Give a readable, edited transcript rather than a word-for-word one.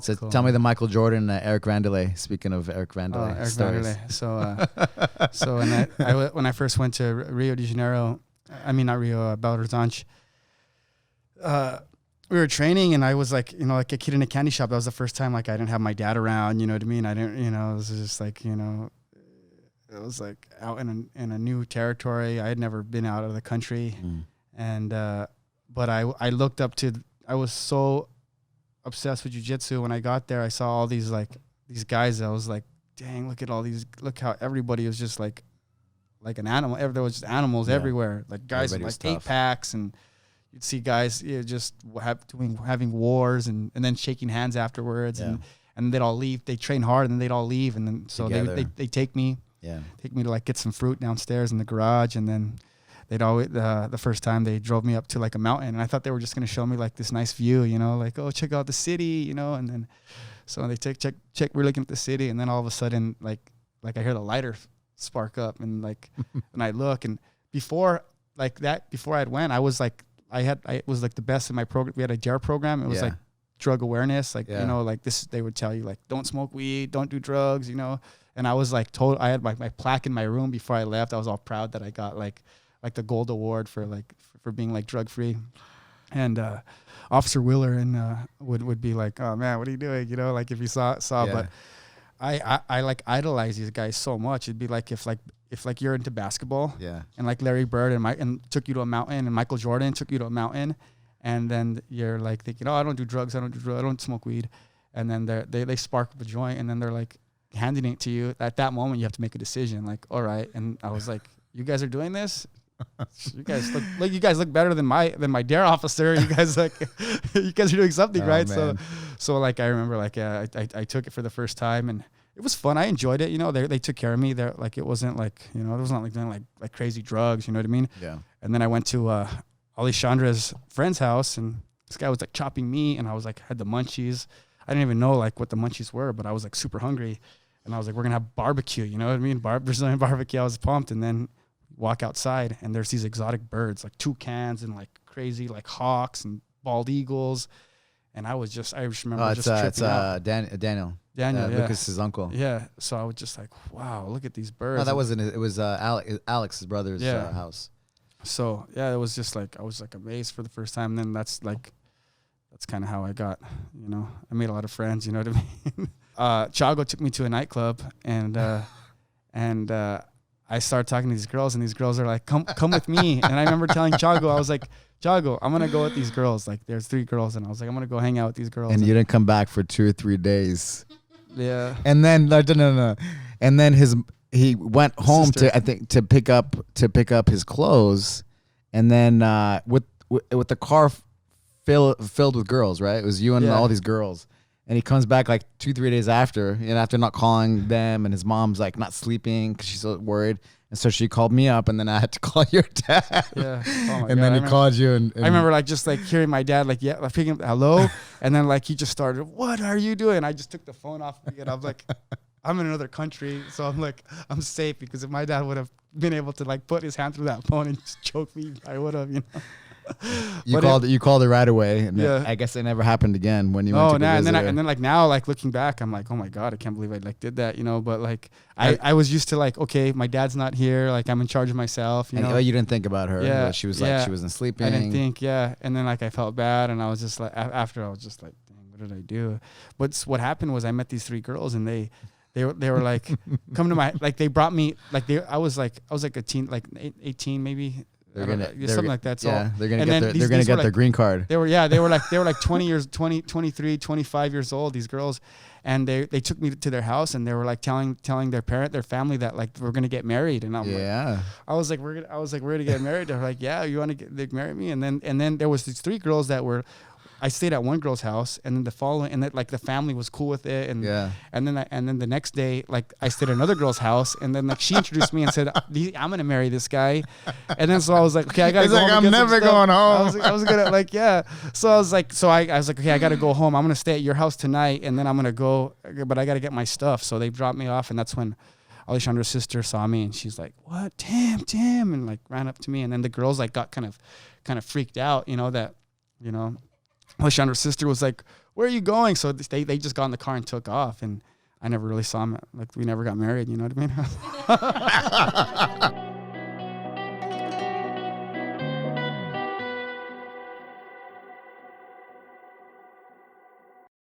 So Cool. tell me the Michael Jordan, Eric Vandelay. Speaking of Eric Vandelay, Eric stories. Vanderlei. So when I first went to Rio de Janeiro, I mean not Rio, Belo Horizonte. We were training, and I was like, like a kid in a candy shop. That was the first time like I didn't have my dad around. You know what I mean? I didn't, it was just like, it was like out in a new territory. I had never been out of the country, and but I looked up to. I was so obsessed with jiu-jitsu. When I got there, I saw all these guys. I was like, dang, look at all these. Look how everybody was just like an animal. There was just animals everywhere. Like guys with like 8-packs, and you'd see guys just having wars and then shaking hands afterwards, and they'd all leave. They train hard, and then they'd all leave, and then so they take me to like get some fruit downstairs in the garage, and then they'd always the first time they drove me up to like a mountain, and I thought they were just gonna show me like this nice view, like, oh, check out the city, and then so they check we're looking at the city, and then all of a sudden like I hear the lighter spark up, and like and I look, and before I'd went, I was like it was like the best in my program. We had a DARE program. It was like drug awareness, like like this, they would tell you like, don't smoke weed, don't do drugs, and I was like told, I had my plaque in my room before I left. I was all proud that I got like the gold award for being like drug free. And Officer Wheeler and would be like, oh man, what are you doing, like if you saw but I like idolize these guys so much. It'd be like if you're into basketball, and like Larry Bird and took you to a mountain, and Michael Jordan took you to a mountain, and then you're like thinking, oh, I don't do drugs, I don't smoke weed, and then they spark up a joint, and then they're like handing it to you. At that moment, you have to make a decision, like, all right. And I was like, you guys are doing this? You guys look better than my DARE officer. You guys you guys are doing something right. Man. So like I remember like I took it for the first time, and it was fun. I enjoyed it. They took care of me. They're like, it wasn't like, it wasn't like doing like crazy drugs. You know what I mean? Yeah. And then I went to Alexandra's friend's house, and this guy was like chopping meat, and I was like, had the munchies. I didn't even know like what the munchies were, but I was like super hungry, and I was like, we're gonna have barbecue. You know what I mean? Brazilian barbecue. I was pumped, and then walk outside, and there's these exotic birds like toucans and like crazy like hawks and bald eagles, and I just remember tripping out. Daniel, Lucas's uncle. Yeah, so I was just like, wow, look at these birds. No, that wasn't it. It was Alex's brother's house. So yeah, it was just like I was like amazed for the first time. And then that's kind of how I got, I made a lot of friends. You know what I mean? Chago took me to a nightclub, and I started talking to these girls, and these girls are like, come with me. And I remember telling Chago, I was like, Chago, I'm going to go with these girls. Like, there's 3 girls. And I was like, I'm going to go hang out with these girls. And you didn't come back for 2 or 3 days. Yeah. And then, no. And then he went home to pick up his clothes. And then with the car filled with girls, right? It was you and all these girls. And he comes back like 2-3 days after, and after not calling them, and his mom's like not sleeping because she's so worried. And so she called me up, and then I had to call your dad. Yeah. Oh my God. Then he called you. And I remember like just like hearing my dad like, like picking up hello. And then like he just started, what are you doing? I just took the phone off me, and I was like, I'm in another country. So I'm like, I'm safe, because if my dad would have been able to like put his hand through that phone and just choke me, I would have, You called it right away, and I guess it never happened again when you went to visit. And then like now, like looking back, I'm like, oh my God, I can't believe I like did that, But like I was used to like, okay, my dad's not here, like I'm in charge of myself, you didn't think about her. Yeah, she was like she wasn't sleeping. I didn't think, and then like I felt bad, and I was just like, after I was just like, dang, what did I do? But what happened was I met these 3 girls, and they were like, come to my, like they brought me, like I was like a teen, like 18 maybe. Something like that. So they're gonna get their green card. They were like 23, 25 years old, these girls, and they took me to their house, and they were like telling their family that like we're gonna get married, and I'm like, I was like we're gonna get married. They're like, yeah, you want to marry me? And then there was these 3 girls that were. I stayed at one girl's house, and then the family was cool with it, and then the next day, like I stayed at another girl's house, and then like she introduced me and said, I'm gonna marry this guy, and then so I was like, okay, I gotta go home. I'm never going home. I was gonna like, yeah. So I was like, okay, I gotta go home. I'm gonna stay at your house tonight, and then I'm gonna go, but I gotta get my stuff. So they dropped me off, and that's when Alexandra's sister saw me, and she's like, what, Tim, and like ran up to me, and then the girls like got kind of freaked out, that. Alexandra's sister was like, where are you going? So they just got in the car and took off, and I never really saw him. Like, we never got married. You know what I mean?